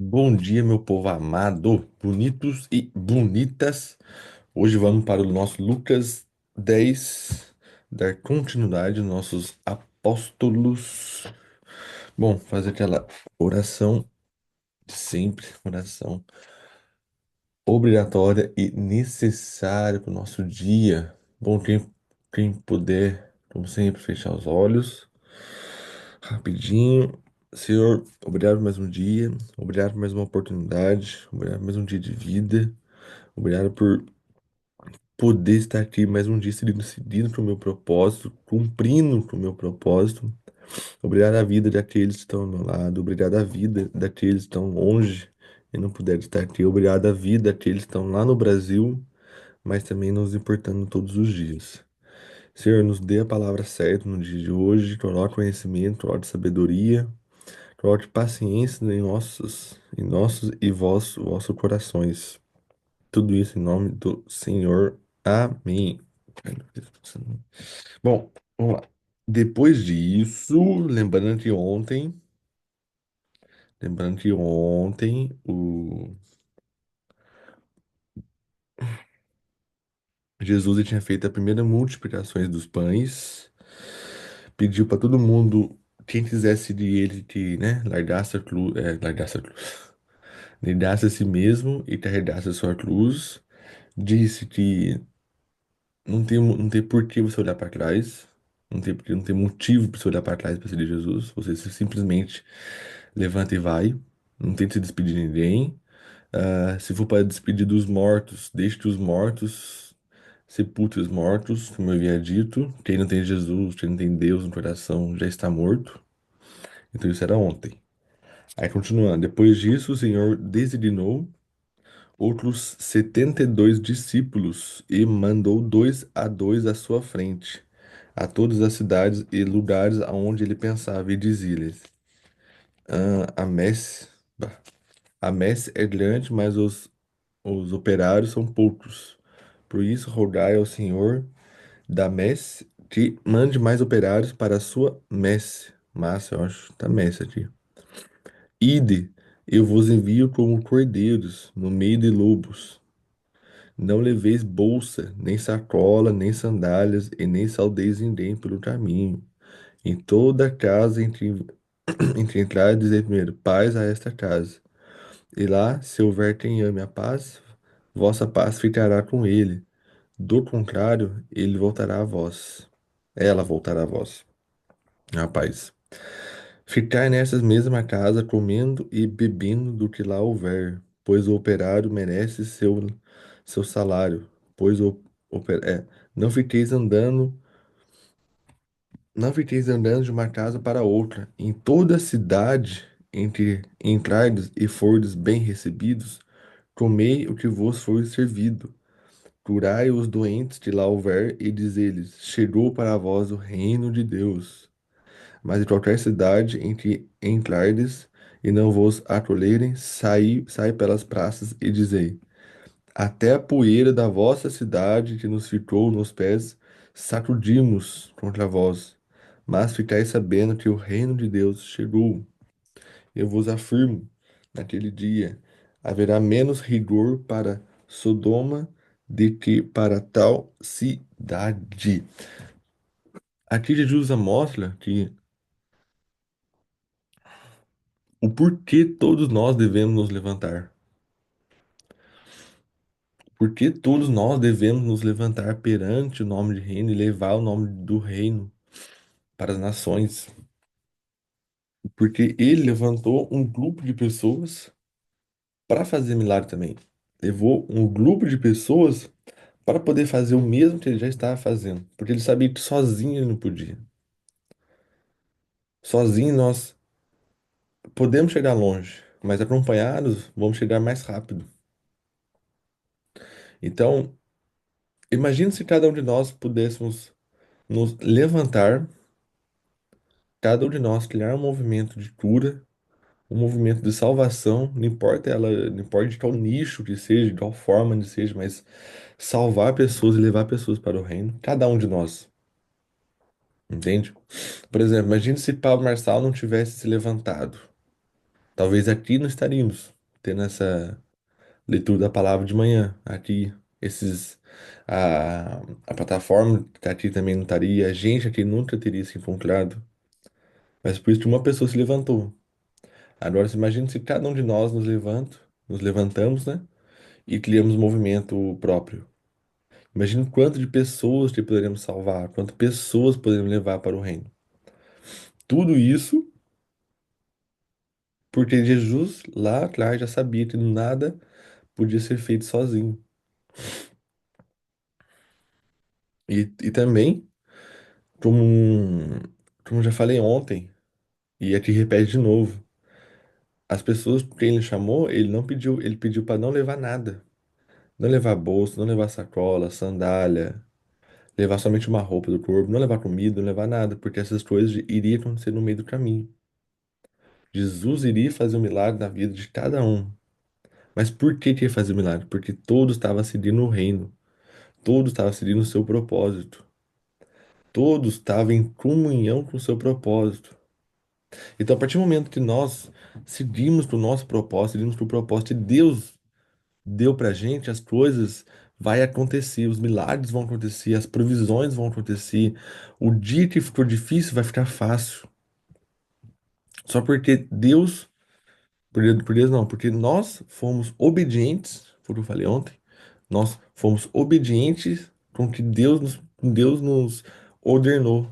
Bom dia, meu povo amado, bonitos e bonitas. Hoje vamos para o nosso Lucas 10, dar continuidade aos nossos apóstolos. Bom, fazer aquela oração de sempre, oração obrigatória e necessária para o nosso dia. Bom, quem puder, como sempre, fechar os olhos, rapidinho. Senhor, obrigado por mais um dia, obrigado por mais uma oportunidade, obrigado por mais um dia de vida. Obrigado por poder estar aqui mais um dia seguindo para o meu propósito, cumprindo com o meu propósito. Obrigado à vida daqueles que estão ao meu lado. Obrigado à vida daqueles que estão longe e não puderam estar aqui. Obrigado à vida daqueles que estão lá no Brasil, mas também nos importando todos os dias. Senhor, nos dê a palavra certa no dia de hoje. Coloque conhecimento, coloque sabedoria, coloque paciência em nossos e vossos corações. Tudo isso em nome do Senhor. Amém. Bom, vamos lá. Depois disso, lembrando que ontem o Jesus ele tinha feito a primeira multiplicações dos pães, pediu para todo mundo, quem quisesse seguir ele, que, né, largasse a si mesmo e carregasse a sua cruz. Disse que não tem por que você olhar para trás. Não tem motivo para você olhar para trás para seguir Jesus. Você simplesmente levanta e vai. Não tente se despedir de ninguém. Se for para despedir dos mortos, deixe que os mortos sepulte os mortos, como eu havia dito. Quem não tem Jesus, quem não tem Deus no coração, já está morto. Então isso era ontem. Aí continuando. Depois disso, o Senhor designou outros 72 discípulos e mandou dois a dois à sua frente, a todas as cidades e lugares aonde ele pensava, e dizia-lhes: a messe, bah, a messe é grande, mas os operários são poucos. Por isso, rogai ao Senhor da messe que mande mais operários para a sua messe. Massa, eu acho, tá messe aqui. Ide, eu vos envio como cordeiros no meio de lobos. Não leveis bolsa, nem sacola, nem sandálias, e nem saudeis ninguém pelo caminho. Em toda casa entre entrar, dizei primeiro, paz a esta casa. E lá, se houver quem ame a paz, vossa paz ficará com ele. Do contrário, ele voltará a vós. Ela voltará a vós. Rapaz. Ficar nessas mesma casa, comendo e bebendo do que lá houver, pois o operário merece seu salário, pois não fiqueis andando, não fiqueis andando de uma casa para outra. Em toda a cidade, entre entrardes e fordes bem recebidos, comei o que vos for servido. Curai os doentes que lá houver, e dizeis-lhes: chegou para vós o reino de Deus. Mas em qualquer cidade em que entrardes e não vos acolherem, sai pelas praças e dizei: até a poeira da vossa cidade que nos ficou nos pés, sacudimos contra vós. Mas ficai sabendo que o reino de Deus chegou. Eu vos afirmo, naquele dia haverá menos rigor para Sodoma do que para tal cidade. Aqui Jesus mostra que o porquê todos nós devemos nos levantar. Porque todos nós devemos nos levantar perante o nome de reino e levar o nome do reino para as nações. Porque ele levantou um grupo de pessoas para fazer milagre também. Levou um grupo de pessoas para poder fazer o mesmo que ele já estava fazendo. Porque ele sabia que sozinho ele não podia. Sozinho nós podemos chegar longe, mas acompanhados vamos chegar mais rápido. Então, imagine se cada um de nós pudéssemos nos levantar, cada um de nós criar um movimento de cura, um movimento de salvação, não importa de qual nicho que seja, de qual forma que seja, mas salvar pessoas e levar pessoas para o reino, cada um de nós, entende? Por exemplo, imagine se Pablo Marçal não tivesse se levantado. Talvez aqui não estaríamos tendo essa leitura da palavra de manhã. Aqui, esses. A, a plataforma aqui também não estaria, a gente aqui nunca teria se encontrado. Mas por isso que uma pessoa se levantou. Agora, você imagina se cada um de nós nos levantamos, né? E criamos um movimento próprio. Imagina o quanto de pessoas que poderemos salvar, quantas pessoas poderemos levar para o reino. Tudo isso porque Jesus lá atrás já sabia que nada podia ser feito sozinho. E também, como, como eu já falei ontem, e aqui repete de novo, as pessoas que ele chamou, ele não pediu, ele pediu para não levar nada. Não levar bolsa, não levar sacola, sandália, levar somente uma roupa do corpo, não levar comida, não levar nada, porque essas coisas iriam acontecer no meio do caminho. Jesus iria fazer um milagre na vida de cada um. Mas por que ia fazer o milagre? Porque todos estavam seguindo o reino, todos estavam seguindo o seu propósito, todos estavam em comunhão com o seu propósito. Então, a partir do momento que nós seguimos para o nosso propósito, seguimos para o propósito que Deus deu para a gente, as coisas vai acontecer, os milagres vão acontecer, as provisões vão acontecer, o dia que ficou difícil vai ficar fácil. Só porque Deus, por Deus não, porque nós fomos obedientes, foi o que eu falei ontem, nós fomos obedientes com o que Deus nos ordenou,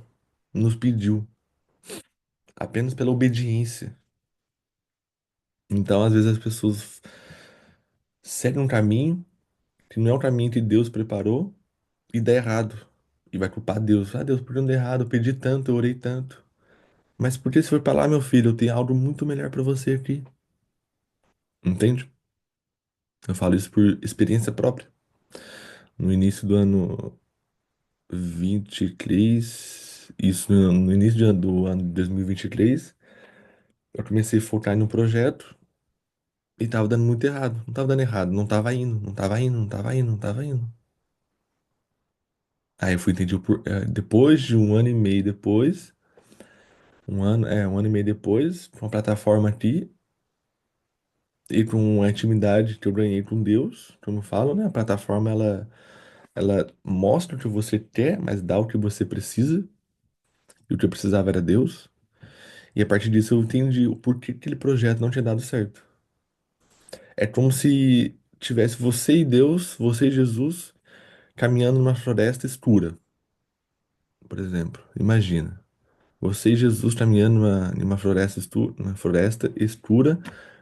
nos pediu, apenas pela obediência. Então, às vezes as pessoas seguem um caminho que não é o caminho que Deus preparou e dá errado. E vai culpar Deus. Ah, Deus, por que não deu errado? Eu pedi tanto, eu orei tanto. Mas por que você foi pra lá, meu filho? Eu tenho algo muito melhor pra você aqui. Entende? Eu falo isso por experiência própria. No início do ano 23, isso no início do ano de 2023, eu comecei a focar em um projeto e tava dando muito errado. Não tava dando errado, não tava indo, não tava indo, não tava indo, não tava indo. Aí eu fui entendi depois de um ano e meio depois, um ano e meio depois, com a plataforma aqui e com a intimidade que eu ganhei com Deus, como eu falo, né? A plataforma ela mostra o que você quer, mas dá o que você precisa, e o que eu precisava era Deus. E a partir disso eu entendi o porquê que aquele projeto não tinha dado certo. É como se tivesse você e Deus, você e Jesus, caminhando numa floresta escura, por exemplo. Imagina. Você e Jesus caminhando numa uma floresta escura,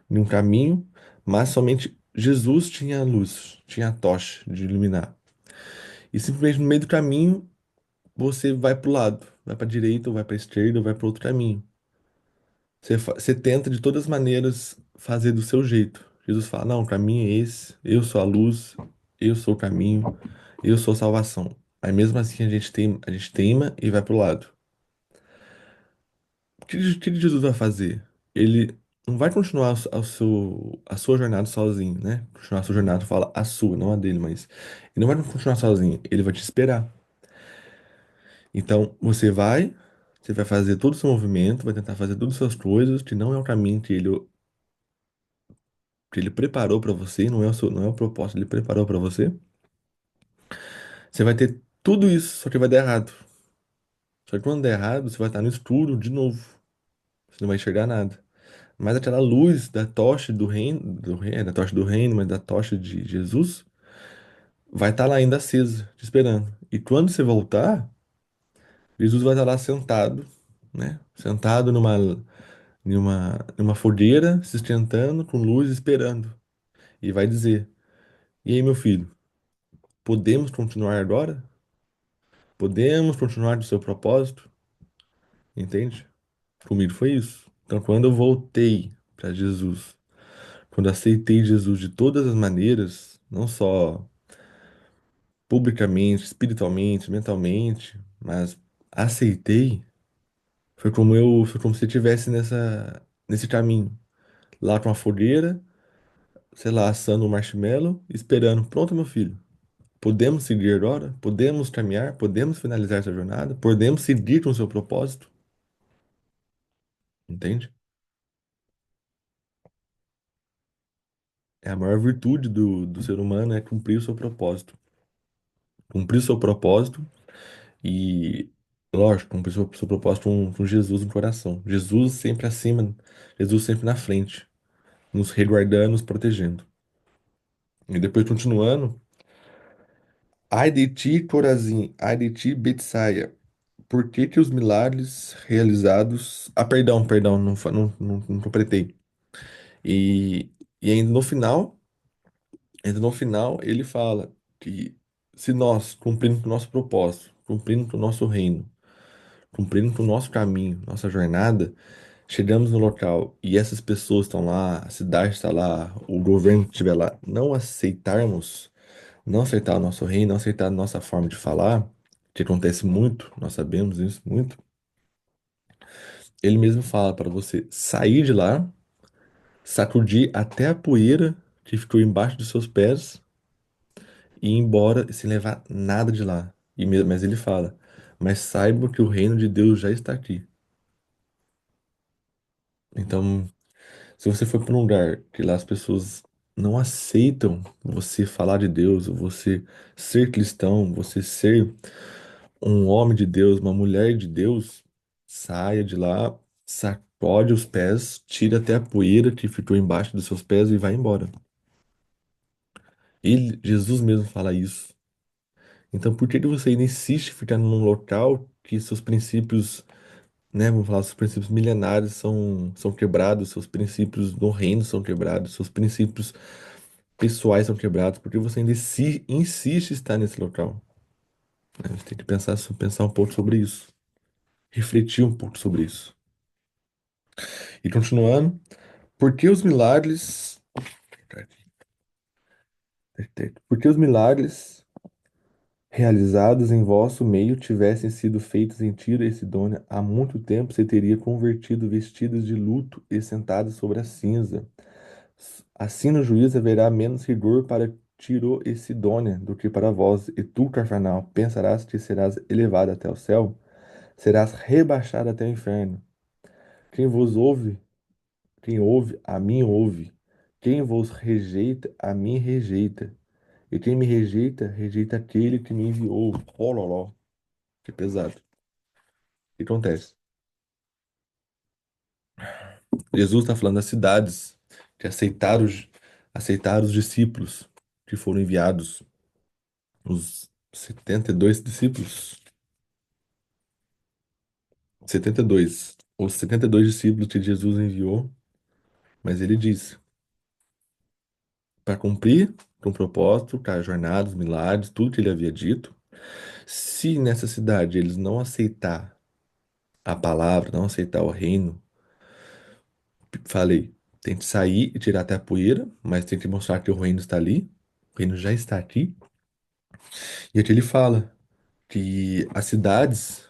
num caminho, mas somente Jesus tinha a luz, tinha a tocha de iluminar. E simplesmente no meio do caminho, você vai para o lado, vai para a direita, ou vai para a esquerda, ou vai para outro caminho. Você tenta de todas as maneiras fazer do seu jeito. Jesus fala: não, o caminho é esse, eu sou a luz, eu sou o caminho, eu sou a salvação. Aí mesmo assim a gente teima e vai para o lado. O que Jesus vai fazer? Ele não vai continuar a sua jornada sozinho, né? Continuar a sua jornada, fala a sua, não a dele, mas ele não vai continuar sozinho, ele vai te esperar. Então, você vai fazer todo o seu movimento, vai tentar fazer todas as suas coisas, que não é o caminho que ele preparou para você, não é o propósito que ele preparou para você. Você vai ter tudo isso, só que vai dar errado. Só que quando der errado, você vai estar no escuro de novo. Você não vai enxergar nada. Mas aquela luz da tocha da tocha do reino, mas da tocha de Jesus, vai estar lá ainda acesa, te esperando. E quando você voltar, Jesus vai estar lá sentado, né? Sentado numa fogueira, se esquentando, com luz, esperando. E vai dizer: E aí, meu filho, podemos continuar agora? Podemos continuar do seu propósito? Entende? Comigo foi isso. Então, quando eu voltei para Jesus, quando eu aceitei Jesus de todas as maneiras, não só publicamente, espiritualmente, mentalmente, mas aceitei, foi como se eu estivesse nesse caminho, lá com a fogueira, sei lá, assando um marshmallow, esperando, pronto, meu filho. Podemos seguir agora? Podemos caminhar? Podemos finalizar essa jornada? Podemos seguir com o seu propósito? Entende? a maior virtude do ser humano é cumprir o seu propósito. Cumprir o seu propósito e, lógico, cumprir o seu propósito com Jesus no coração. Jesus sempre acima, Jesus sempre na frente, nos resguardando, nos protegendo. E depois, continuando, ai de ti, Corazim, ai de ti, Betsaia, por que que os milagres realizados... Ah, perdão, não completei. E, e ainda no final, ele fala que se nós, cumprindo com o nosso propósito, cumprindo com o nosso reino, cumprindo com o nosso caminho, nossa jornada, chegamos no local e essas pessoas estão lá, a cidade está lá, o governo estiver lá, não aceitar o nosso reino, não aceitar a nossa forma de falar, que acontece muito, nós sabemos isso muito, ele mesmo fala para você sair de lá, sacudir até a poeira que ficou embaixo dos seus pés e ir embora sem levar nada de lá. Mas ele fala, mas saiba que o reino de Deus já está aqui. Então, se você for para um lugar que lá as pessoas não aceitam você falar de Deus, você ser cristão, você ser um homem de Deus, uma mulher de Deus, saia de lá, sacode os pés, tira até a poeira que ficou embaixo dos seus pés e vai embora. Jesus mesmo fala isso. Então, por que que você ainda insiste em ficar num local que seus princípios, né, vamos falar, seus princípios milenares são quebrados, seus princípios no reino são quebrados, seus princípios pessoais são quebrados, porque você ainda insiste em estar nesse local? A gente tem que pensar um pouco sobre isso, refletir um pouco sobre isso. E continuando, por que os milagres, por que os milagres realizados em vosso meio tivessem sido feitos em Tiro e Sidônia, há muito tempo se teria convertido vestidos de luto e sentado sobre a cinza. Assim no juízo haverá menos rigor para Tiro e Sidônia do que para vós, e tu, Cafarnaum, pensarás que serás elevado até o céu? Serás rebaixado até o inferno. Quem vos ouve, quem ouve, a mim ouve. Quem vos rejeita, a mim rejeita. E quem me rejeita, rejeita aquele que me enviou. Ololó, que pesado. O que acontece? Jesus está falando das cidades que aceitaram os discípulos que foram enviados, os 72 discípulos, 72, os 72 discípulos que Jesus enviou, mas ele disse, para cumprir com o propósito, com a jornada, os milagres, tudo que ele havia dito, se nessa cidade eles não aceitar a palavra, não aceitar o reino, falei, tem que sair e tirar até a poeira, mas tem que mostrar que o reino está ali, o reino já está aqui. E aqui ele fala que as cidades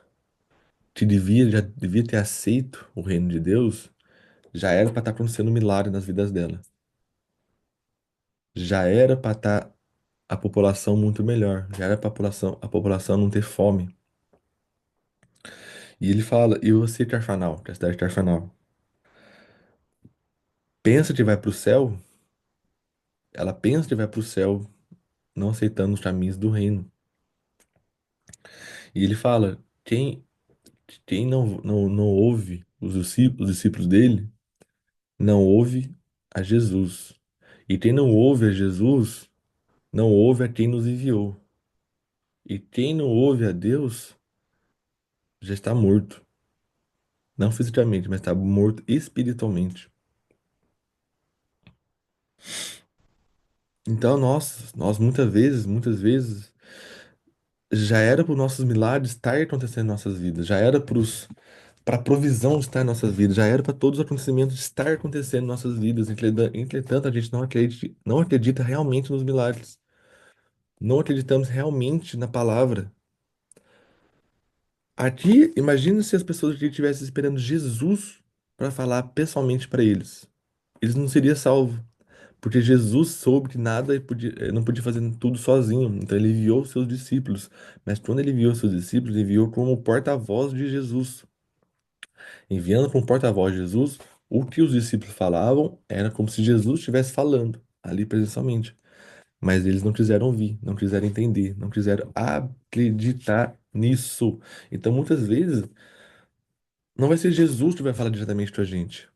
que já devia ter aceito o reino de Deus, já era para estar acontecendo um milagre nas vidas dela. Já era para estar a população muito melhor, já era para a população não ter fome. E ele fala, e você, Carfanal, que é a cidade de Carfanal, pensa que vai para o céu? Ela pensa que vai para o céu, não aceitando os caminhos do reino. E ele fala, quem não ouve os discípulos dele, não ouve a Jesus. E quem não ouve a Jesus, não ouve a quem nos enviou. E quem não ouve a Deus, já está morto. Não fisicamente, mas está morto espiritualmente. Então, nós muitas vezes, já era para os nossos milagres estar acontecendo em nossas vidas, já era para a provisão estar em nossas vidas, já era para todos os acontecimentos estar acontecendo em nossas vidas. Entretanto, a gente não acredita realmente nos milagres. Não acreditamos realmente na palavra. Aqui, imagina se as pessoas aqui estivessem esperando Jesus para falar pessoalmente para eles. Eles não seriam salvos, porque Jesus soube que não podia fazer tudo sozinho. Então ele enviou os seus discípulos. Mas quando ele enviou os seus discípulos, ele enviou como porta-voz de Jesus. Enviando como porta-voz de Jesus, o que os discípulos falavam era como se Jesus estivesse falando. ali presencialmente. Mas eles não quiseram ouvir, não quiseram entender, não quiseram acreditar nisso. Então, muitas vezes, não vai ser Jesus que vai falar diretamente com a gente,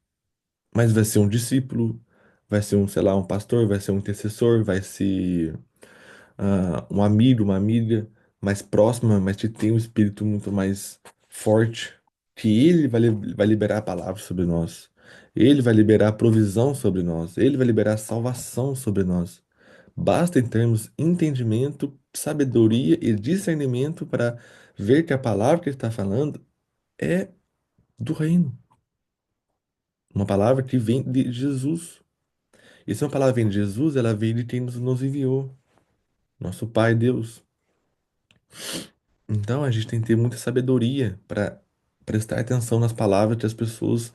mas vai ser um discípulo, vai ser um, sei lá, um pastor, vai ser um intercessor, vai ser um amigo, uma amiga mais próxima, mas que tem um espírito muito mais forte, que ele vai liberar a palavra sobre nós. Ele vai liberar a provisão sobre nós. Ele vai liberar a salvação sobre nós. Basta em termos entendimento, sabedoria e discernimento para ver que a palavra que ele está falando é do reino. Uma palavra que vem de Jesus. E se uma palavra vem de Jesus, ela vem de quem nos enviou, nosso Pai Deus. Então a gente tem que ter muita sabedoria para prestar atenção nas palavras que as pessoas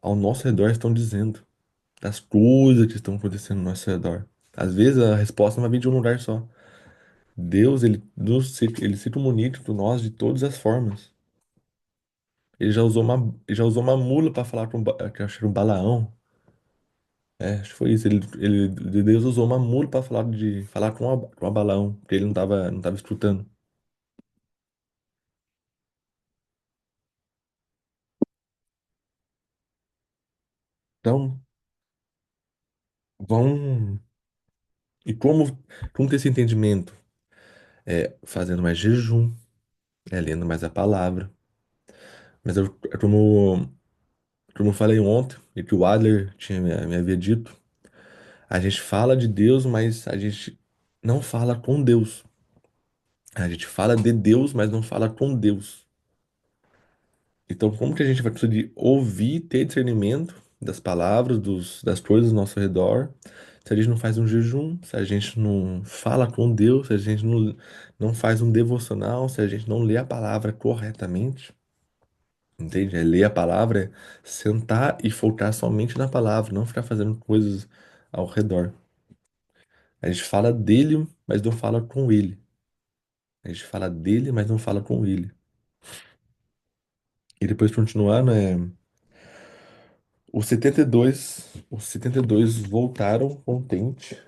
ao nosso redor estão dizendo, das coisas que estão acontecendo ao nosso redor. Às vezes a resposta não vai vir de um lugar só. Deus, ele se comunica com nós de todas as formas. Ele já usou uma mula para falar que eu acho que era um Balaão. É, acho que foi isso. Deus usou uma mula para falar com a Balaão, porque ele não tava escutando. Então, vão. E como ter esse entendimento? É fazendo mais jejum, é lendo mais a palavra. Mas como eu falei ontem, e que o Adler me havia dito, a gente fala de Deus, mas a gente não fala com Deus. A gente fala de Deus, mas não fala com Deus. Então, como que a gente vai conseguir ouvir, ter discernimento das palavras, das coisas ao nosso redor, se a gente não faz um jejum, se a gente não fala com Deus, se a gente não faz um devocional, se a gente não lê a palavra corretamente? Entende? É ler a palavra, é sentar e focar somente na palavra, não ficar fazendo coisas ao redor. A gente fala dele, mas não fala com ele. A gente fala dele, mas não fala com ele. E depois continuar, né? Os 72 voltaram contente,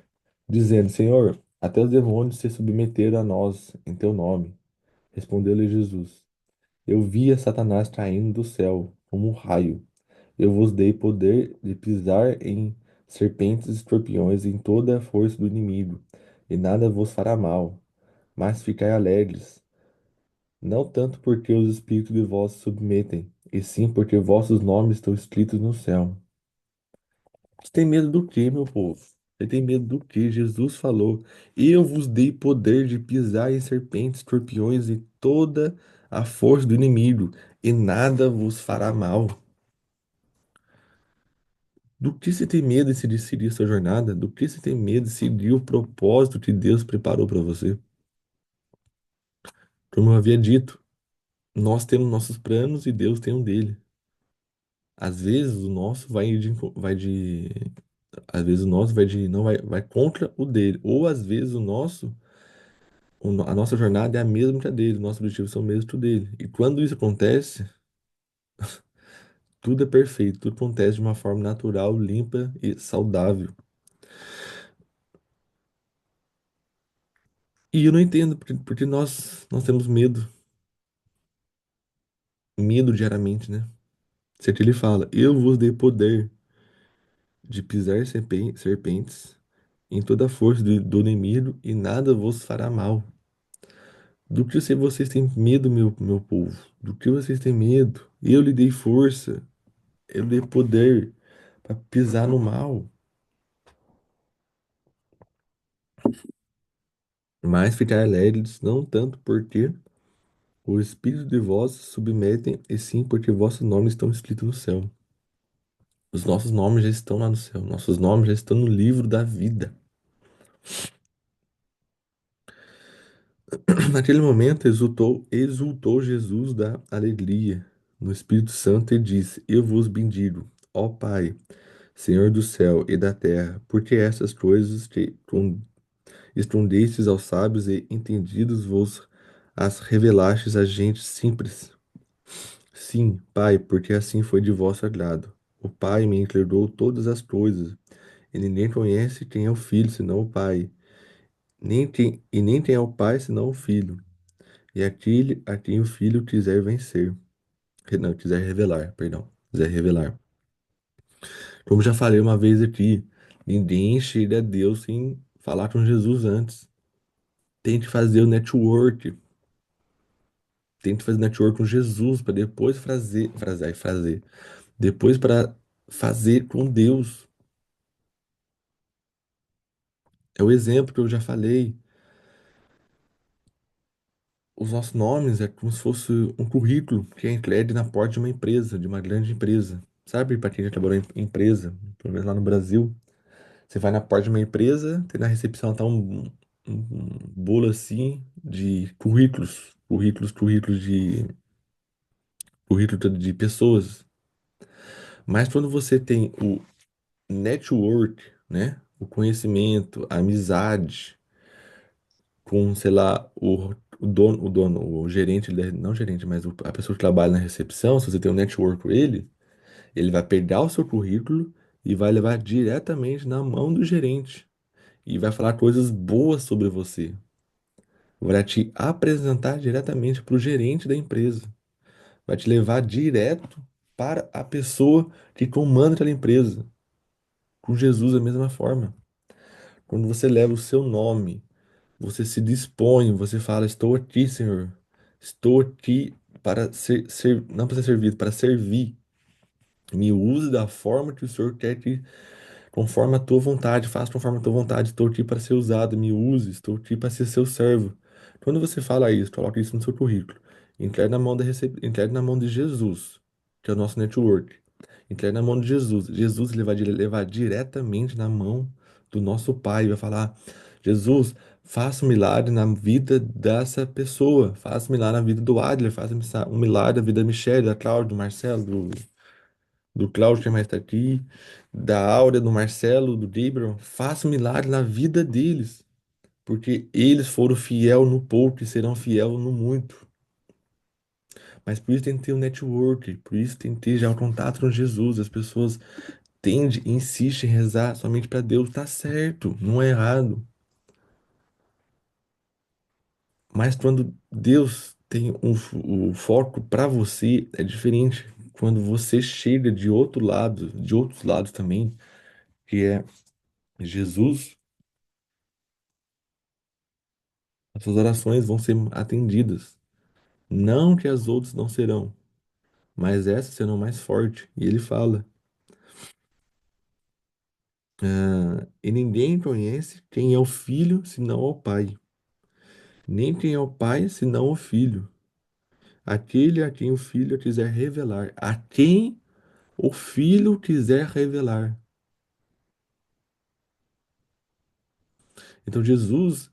dizendo: Senhor, até os demônios se submeteram a nós em teu nome. Respondeu-lhe Jesus: Eu via Satanás caindo do céu como um raio. Eu vos dei poder de pisar em serpentes e escorpiões em toda a força do inimigo, e nada vos fará mal. Mas ficai alegres, não tanto porque os espíritos de vós se submetem, e sim porque vossos nomes estão escritos no céu. Você tem medo do quê, meu povo? Você tem medo do quê? Jesus falou: Eu vos dei poder de pisar em serpentes, escorpiões e toda a força do inimigo, e nada vos fará mal. Do que você tem medo de se decidir a sua jornada? Do que você tem medo de seguir o propósito que Deus preparou para você? Como eu havia dito, nós temos nossos planos e Deus tem um dele. Às vezes o nosso às vezes o nosso vai contra o dele, ou às vezes a nossa jornada é a mesma que a dele, nossos objetivos são o mesmo que o dele. E quando isso acontece, tudo é perfeito, tudo acontece de uma forma natural, limpa e saudável. E eu não entendo porque nós temos medo diariamente, né? Se aqui ele fala: Eu vos dei poder de pisar serpentes em toda a força do inimigo e nada vos fará mal. Do que se vocês têm medo, meu povo? Do que vocês têm medo? Eu lhe dei força, eu lhe dei poder para pisar no mal. Mas ficar alegres, não tanto porque o Espírito de vós se submetem, e sim porque vossos nomes estão escritos no céu. Os nossos nomes já estão lá no céu, nossos nomes já estão no livro da vida. Naquele momento exultou Jesus da alegria no Espírito Santo e disse: Eu vos bendigo, ó Pai, Senhor do céu e da terra, porque essas coisas que escondestes aos sábios e entendidos vos as revelastes a gente simples. Sim, Pai, porque assim foi de vosso agrado. O Pai me entregou todas as coisas, E ninguém conhece quem é o filho, senão o pai. Nem tem ao pai, senão o filho. E aquele a quem o filho quiser vencer. Não, quiser revelar, perdão. Quiser revelar. Como já falei uma vez aqui, ninguém chega a Deus sem falar com Jesus antes. Tente fazer o network. Tente fazer network com Jesus para depois fazer. Depois para fazer com Deus. É o exemplo que eu já falei. Os nossos nomes é como se fosse um currículo que é entregue na porta de uma empresa, de uma grande empresa. Sabe, para quem já trabalhou em empresa, pelo menos lá no Brasil, você vai na porta de uma empresa, tem na recepção tá um bolo assim de currículo de pessoas. Mas quando você tem o network, né, o conhecimento, a amizade com, sei lá, o gerente, não gerente, mas a pessoa que trabalha na recepção, se você tem um network com ele, ele vai pegar o seu currículo e vai levar diretamente na mão do gerente e vai falar coisas boas sobre você. Vai te apresentar diretamente para o gerente da empresa. Vai te levar direto para a pessoa que comanda aquela empresa. Com Jesus, da mesma forma. Quando você leva o seu nome, você se dispõe, você fala: Estou aqui, Senhor. Estou aqui para não para ser servido, para servir. Me use da forma que o Senhor quer que conforme a tua vontade, faça conforme a tua vontade. Estou aqui para ser usado, me use, estou aqui para ser seu servo. Quando você fala isso, coloca isso no seu currículo. Entregue na mão de Jesus, que é o nosso network. Entregue na mão de Jesus. Jesus ele vai levar diretamente na mão do nosso Pai. Vai falar: Jesus, faça um milagre na vida dessa pessoa. Faça um milagre na vida do Adler. Faça um milagre na vida da Michelle, da Cláudia, do Marcelo, do Cláudio, que mais tá aqui, da Áurea, do Marcelo, do Gabriel. Faça um milagre na vida deles, porque eles foram fiel no pouco e serão fiel no muito. Mas por isso tem que ter um network, por isso tem que ter já um contato com Jesus. As pessoas tendem, insistem em rezar somente para Deus. Tá certo, não é errado. Mas quando Deus tem o foco para você, é diferente. Quando você chega de outro lado, de outros lados também, que é Jesus, as suas orações vão ser atendidas. Não que as outras não serão, mas essas serão mais fortes. E ele fala: e ninguém conhece quem é o filho senão o pai, nem quem é o pai senão o filho. Aquele a quem o filho quiser revelar, a quem o filho quiser revelar. Então Jesus,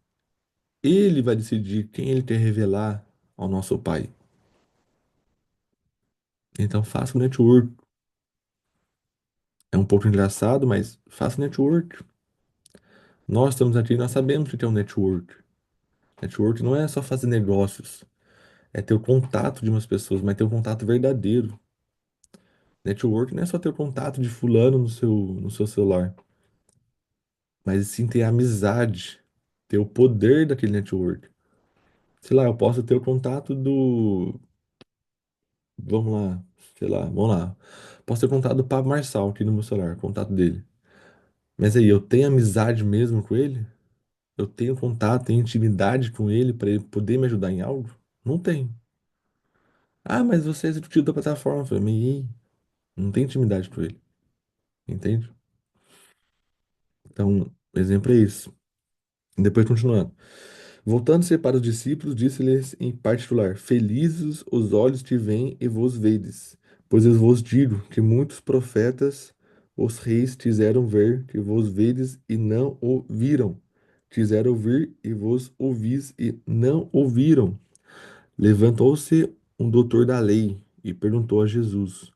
ele vai decidir quem ele quer revelar ao nosso pai. Então faça o network. É um pouco engraçado, mas faça o network. Nós estamos aqui, nós sabemos o que é um network. Network não é só fazer negócios, é ter o contato de umas pessoas, mas ter um contato verdadeiro. Network não é só ter o contato de fulano no seu celular, mas sim ter a amizade, ter o poder daquele network. Sei lá, eu posso ter o contato do. Vamos lá, sei lá, vamos lá. Posso ter o contato do Pablo Marçal aqui no meu celular, contato dele. Mas aí, eu tenho amizade mesmo com ele? Eu tenho contato, tenho intimidade com ele para ele poder me ajudar em algo? Não tenho. Ah, mas você é executivo da plataforma. Eu falei: mas e aí? Não tem intimidade com ele, entende? Então, o exemplo é isso. Depois, continuando. Voltando-se para os discípulos, disse-lhes em particular: Felizes os olhos que veem e vos vedes, pois eu vos digo que muitos profetas os reis quiseram ver que vos vedes e não o viram. Quiseram ouvir e vos ouvis e não ouviram. Levantou-se um doutor da lei e perguntou a Jesus,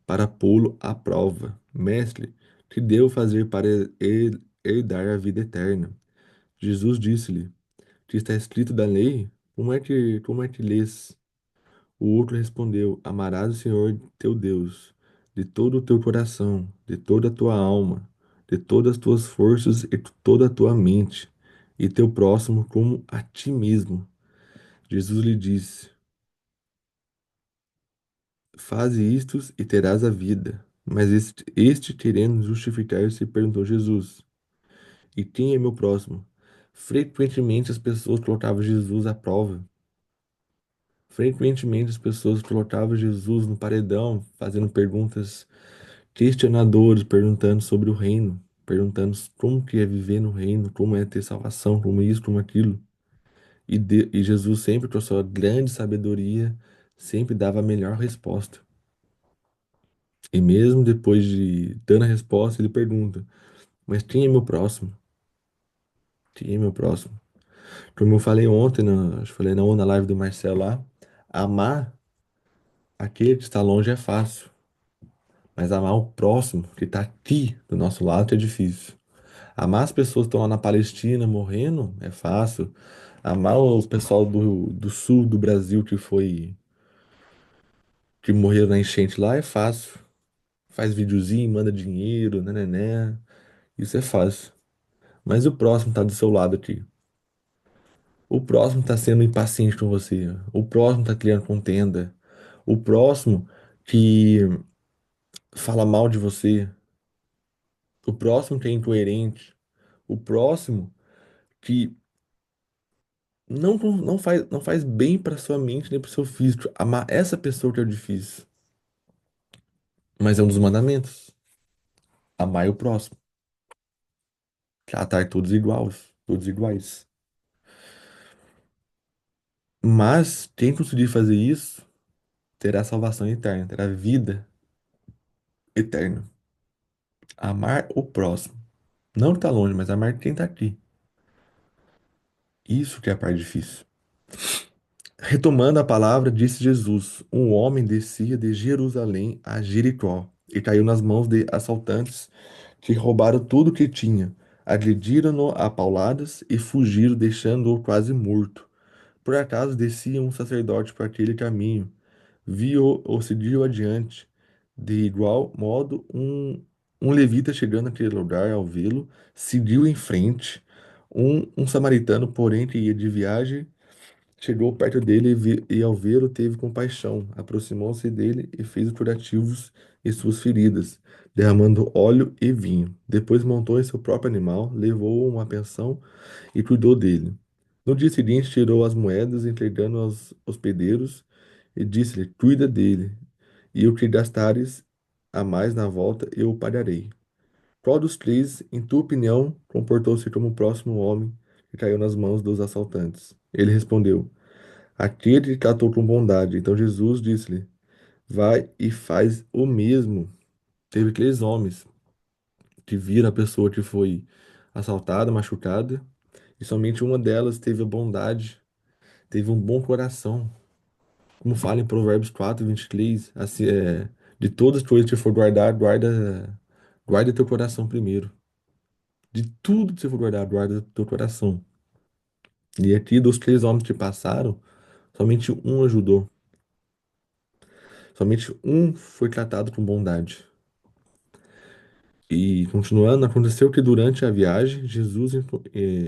para pô-lo à prova: Mestre, que devo fazer para herdar a vida eterna? Jesus disse-lhe: Que está escrito da lei? Como é que lês? O outro respondeu: Amarás o Senhor teu Deus de todo o teu coração, de toda a tua alma de todas as tuas forças e toda a tua mente, e teu próximo como a ti mesmo. Jesus lhe disse: Faze isto e terás a vida. Mas este querendo justificar-se, perguntou Jesus: E quem é meu próximo? Frequentemente as pessoas colocavam Jesus à prova. Frequentemente as pessoas colocavam Jesus no paredão, fazendo perguntas questionadores, perguntando sobre o reino, perguntando como que é viver no reino, como é ter salvação, como isso, como aquilo. E Jesus sempre, com a sua grande sabedoria, sempre dava a melhor resposta. E mesmo depois de dando a resposta, ele pergunta: Mas quem é meu próximo? Quem é meu próximo? Como eu falei ontem, acho que falei na live do Marcelo lá, amar aquele que está longe é fácil, mas amar o próximo que está aqui do nosso lado é difícil. Amar as pessoas que estão lá na Palestina morrendo é fácil. Amar o pessoal do sul do Brasil que morreram na enchente lá é fácil. Faz videozinho, manda dinheiro, né? Isso é fácil. Mas o próximo tá do seu lado aqui. O próximo tá sendo impaciente com você. O próximo tá criando contenda. O próximo que fala mal de você. O próximo que é incoerente. O próximo que não faz bem para sua mente nem para seu físico. Amar essa pessoa que é o difícil. Mas é um dos mandamentos. Amar o próximo. Tratar todos iguais. Todos iguais. Mas quem conseguir fazer isso terá salvação eterna, terá vida eterna. Amar o próximo. Não que tá longe, mas amar quem tá aqui. Isso que é a parte difícil. Retomando a palavra, disse Jesus: Um homem descia de Jerusalém a Jericó e caiu nas mãos de assaltantes que roubaram tudo que tinha. Agrediram-no a pauladas e fugiram, deixando-o quase morto. Por acaso descia um sacerdote por aquele caminho, viu ou seguiu adiante. De igual modo, um levita chegando naquele lugar ao vê-lo, seguiu em frente. Um samaritano, porém, que ia de viagem, chegou perto dele e ao vê-lo teve compaixão. Aproximou-se dele e fez os curativos em suas feridas, derramando óleo e vinho. Depois montou em seu próprio animal, levou-o a uma pensão e cuidou dele. No dia seguinte, tirou as moedas, entregando aos hospedeiros, e disse-lhe: Cuida dele, e o que gastares a mais na volta, eu o pagarei. Qual dos três, em tua opinião, comportou-se como o próximo homem que caiu nas mãos dos assaltantes? Ele respondeu: Aquele que tratou com bondade. Então Jesus disse-lhe: Vai e faz o mesmo. Teve três homens que viram a pessoa que foi assaltada, machucada, e somente uma delas teve a bondade, teve um bom coração. Como fala em Provérbios 4:23, assim, de todas as coisas que for guardar, guarda teu coração primeiro. De tudo que você for guardar, guarda teu coração. E aqui, dos três homens que passaram, somente um ajudou. Somente um foi tratado com bondade. E continuando, aconteceu que durante a viagem,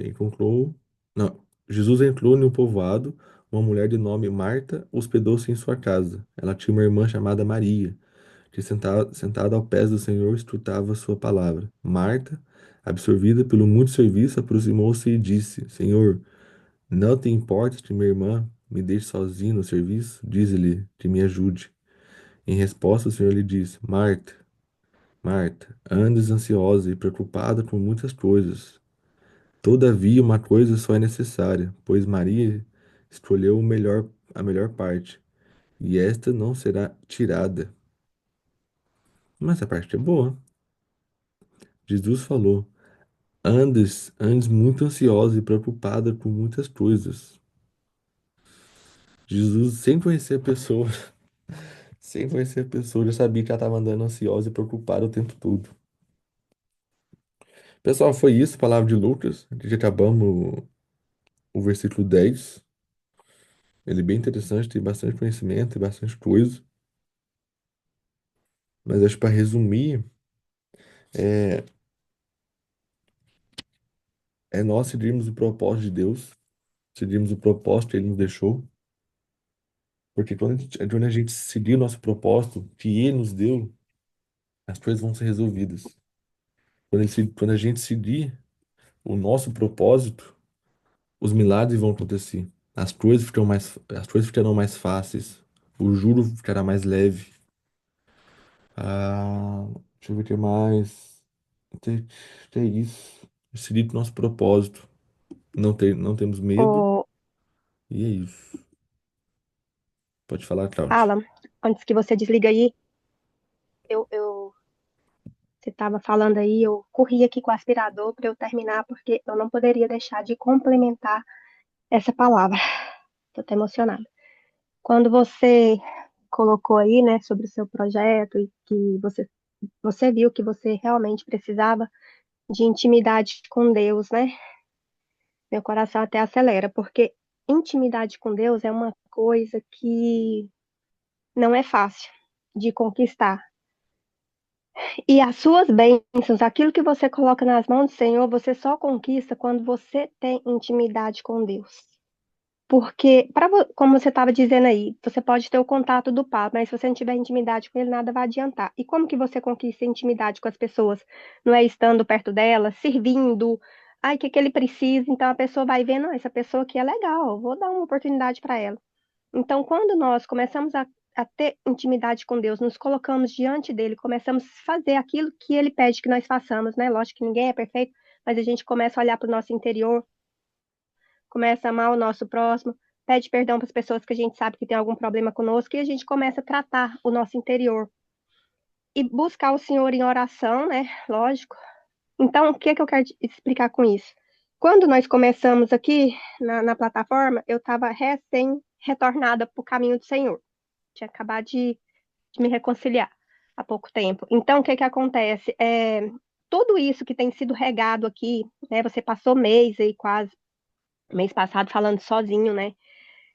encontrou, não, Jesus entrou em um povoado, uma mulher de nome Marta hospedou-se em sua casa. Ela tinha uma irmã chamada Maria, que sentada ao pé do Senhor escutava sua palavra. Marta, absorvida pelo muito serviço, aproximou-se e disse: Senhor, não te importa que minha irmã me deixe sozinha no serviço? Dize-lhe que me ajude. Em resposta, o Senhor lhe disse: Marta, Marta, andes ansiosa e preocupada com muitas coisas. Todavia, uma coisa só é necessária, pois Maria escolheu a melhor parte, e esta não será tirada. Mas essa parte é boa. Jesus falou: andes muito ansiosa e preocupada com muitas coisas. Jesus, sem conhecer a pessoa, sem conhecer a pessoa, já sabia que ela estava andando ansiosa e preocupada o tempo todo. Pessoal, foi isso, palavra de Lucas. Aqui já acabamos o versículo 10. Ele é bem interessante, tem bastante conhecimento, tem bastante coisa. Mas acho que para resumir, é nós seguirmos o propósito de Deus, seguirmos o propósito que Ele nos deixou, porque quando a gente seguir o nosso propósito, que Ele nos deu, as coisas vão ser resolvidas. Quando a gente seguir o nosso propósito, os milagres vão acontecer. As coisas ficarão mais fáceis. O juro ficará mais leve. Ah, deixa eu ver o que mais. Tem, tem isso. Seguir o nosso propósito. Não temos medo. Ô, E é isso. Pode falar, Cláudio. Alan, antes que você desliga aí, eu você estava falando aí, eu corri aqui com o aspirador para eu terminar, porque eu não poderia deixar de complementar essa palavra. Estou até emocionada. Quando você colocou aí, né, sobre o seu projeto e que você viu que você realmente precisava de intimidade com Deus, né? Meu coração até acelera, porque intimidade com Deus é uma coisa que não é fácil de conquistar. E as suas bênçãos, aquilo que você coloca nas mãos do Senhor, você só conquista quando você tem intimidade com Deus. Porque, como você estava dizendo aí, você pode ter o contato do Papa, mas se você não tiver intimidade com ele, nada vai adiantar. E como que você conquista intimidade com as pessoas? Não é estando perto delas, servindo, ai, o que que ele precisa? Então a pessoa vai vendo, não, essa pessoa aqui é legal, vou dar uma oportunidade para ela. Então, quando nós começamos a ter intimidade com Deus, nos colocamos diante dele, começamos a fazer aquilo que ele pede que nós façamos, né? Lógico que ninguém é perfeito, mas a gente começa a olhar para o nosso interior, começa a amar o nosso próximo, pede perdão para as pessoas que a gente sabe que tem algum problema conosco e a gente começa a tratar o nosso interior e buscar o Senhor em oração, né? Lógico. Então, o que que eu quero explicar com isso? Quando nós começamos aqui na plataforma, eu estava recém retornada para o caminho do Senhor. Tinha acabado de me reconciliar há pouco tempo. Então, o que que acontece? Tudo isso que tem sido regado aqui, né? Você passou mês aí quase, mês passado falando sozinho, né?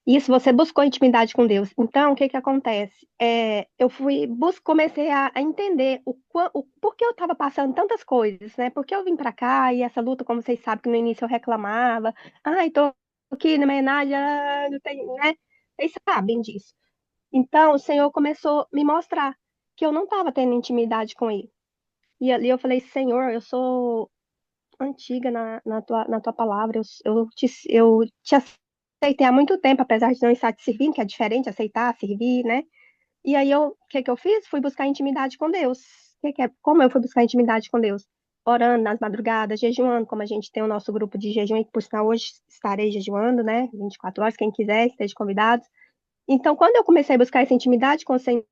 Isso, você buscou intimidade com Deus. Então, o que que acontece? Eu comecei a entender o porquê eu estava passando tantas coisas, né? Porque eu vim para cá e essa luta, como vocês sabem, que no início eu reclamava, ai, tô aqui na minha homenagem, não tem, né? Vocês sabem disso. Então, o Senhor começou a me mostrar que eu não estava tendo intimidade com Ele. E ali eu falei, Senhor, eu sou antiga na tua palavra, eu te aceitei há muito tempo, apesar de não estar te servindo, que é diferente aceitar, servir, né? E aí, o que que eu fiz? Fui buscar intimidade com Deus. Como eu fui buscar intimidade com Deus? Orando nas madrugadas, jejuando, como a gente tem o nosso grupo de jejum, e por sinal hoje estarei jejuando, né? 24 horas, quem quiser, esteja convidado. Então, quando eu comecei a buscar essa intimidade com o Senhor,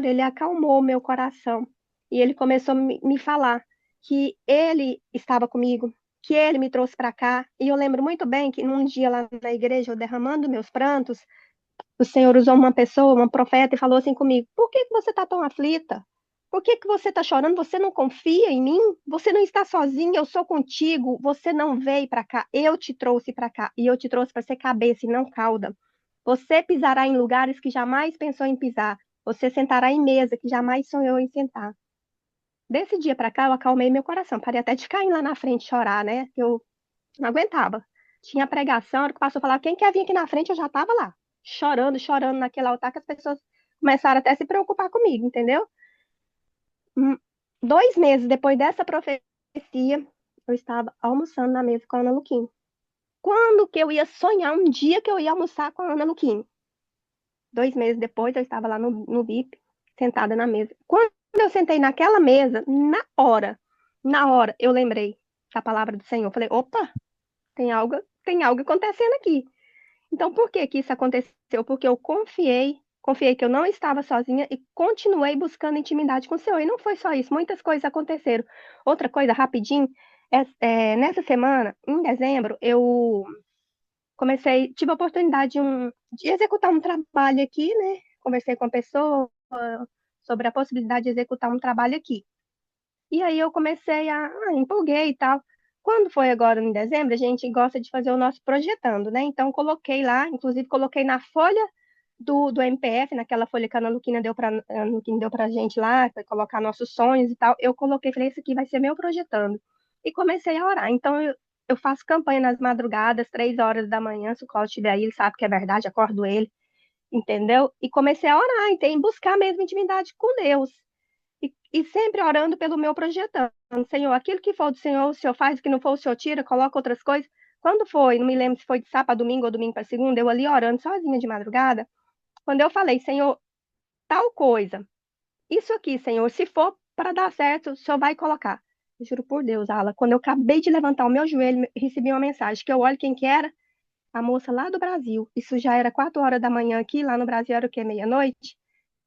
ele acalmou o meu coração. E ele começou a me falar que ele estava comigo, que ele me trouxe para cá. E eu lembro muito bem que num dia lá na igreja, eu derramando meus prantos, o Senhor usou uma pessoa, uma profeta, e falou assim comigo: Por que que você está tão aflita? Por que que você está chorando? Você não confia em mim? Você não está sozinha? Eu sou contigo. Você não veio para cá. Eu te trouxe para cá. E eu te trouxe para ser cabeça e não cauda. Você pisará em lugares que jamais pensou em pisar. Você sentará em mesa que jamais sonhou em sentar. Desse dia para cá, eu acalmei meu coração. Parei até de cair lá na frente chorar, né? Eu não aguentava. Tinha pregação, a hora que o pastor falava, quem quer vir aqui na frente, eu já estava lá. Chorando, chorando naquele altar, que as pessoas começaram até a se preocupar comigo, entendeu? 2 meses depois dessa profecia, eu estava almoçando na mesa com a Ana Luquim. Quando que eu ia sonhar um dia que eu ia almoçar com a Ana Luquim? 2 meses depois, eu estava lá no VIP, sentada na mesa. Quando eu sentei naquela mesa, na hora, eu lembrei da palavra do Senhor. Falei, opa, tem algo acontecendo aqui. Então, por que que isso aconteceu? Porque eu confiei que eu não estava sozinha e continuei buscando intimidade com o Senhor. E não foi só isso, muitas coisas aconteceram. Outra coisa, rapidinho, nessa semana, em dezembro, eu tive a oportunidade de executar um trabalho aqui, né? Conversei com a pessoa sobre a possibilidade de executar um trabalho aqui. E aí eu comecei empolguei e tal. Quando foi agora em dezembro, a gente gosta de fazer o nosso projetando, né? Então coloquei lá, inclusive coloquei na folha do MPF, naquela folha que a Ana Luquina deu pra gente lá, para colocar nossos sonhos e tal. Eu coloquei, falei, esse aqui vai ser meu projetando. e comecei a orar. Então, eu faço campanha nas madrugadas, 3 horas da manhã, se o Cláudio estiver aí, ele sabe que é verdade, acordo ele, entendeu? E comecei a orar, e tem buscar mesmo intimidade com Deus. E sempre orando pelo meu projetando. Senhor, aquilo que for do Senhor, o Senhor faz, o que não for, o Senhor tira, coloca outras coisas. Quando foi, não me lembro se foi de sábado para domingo ou domingo para segunda, eu ali orando sozinha de madrugada, quando eu falei, Senhor, tal coisa, isso aqui, Senhor, se for para dar certo, o Senhor vai colocar. Eu juro por Deus, Ala, quando eu acabei de levantar o meu joelho, recebi uma mensagem, que eu olho quem que era, a moça lá do Brasil. Isso já era 4 horas da manhã aqui, lá no Brasil era o quê? Meia-noite?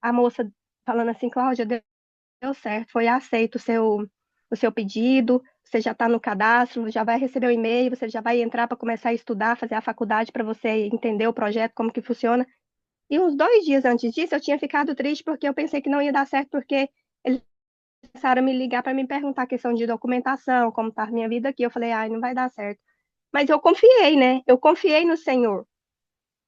A moça falando assim, Cláudia, deu certo, foi aceito o seu pedido, você já está no cadastro, já vai receber o e-mail, você já vai entrar para começar a estudar, fazer a faculdade para você entender o projeto, como que funciona. E uns 2 dias antes disso, eu tinha ficado triste porque eu pensei que não ia dar certo, porque eles começaram a me ligar para me perguntar a questão de documentação, como está a minha vida aqui. Eu falei, ai, não vai dar certo. Mas eu confiei, né? Eu confiei no Senhor,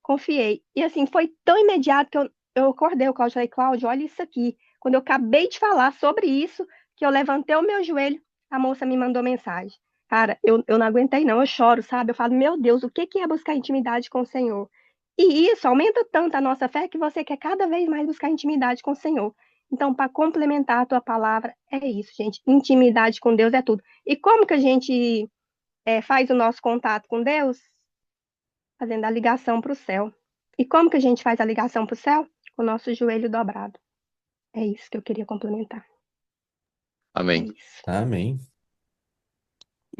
confiei. E assim, foi tão imediato que eu acordei o Cláudio, falei, Cláudio, olha isso aqui. Quando eu acabei de falar sobre isso, que eu levantei o meu joelho, a moça me mandou mensagem. Cara, eu não aguentei, não. Eu choro, sabe? Eu falo, meu Deus, o que que é buscar intimidade com o Senhor? E isso aumenta tanto a nossa fé que você quer cada vez mais buscar intimidade com o Senhor. Então, para complementar a tua palavra, é isso, gente. Intimidade com Deus é tudo. E como que a gente faz o nosso contato com Deus? Fazendo a ligação para o céu. E como que a gente faz a ligação para o céu? Com o nosso joelho dobrado. É isso que eu queria complementar. É Amém. isso. Amém.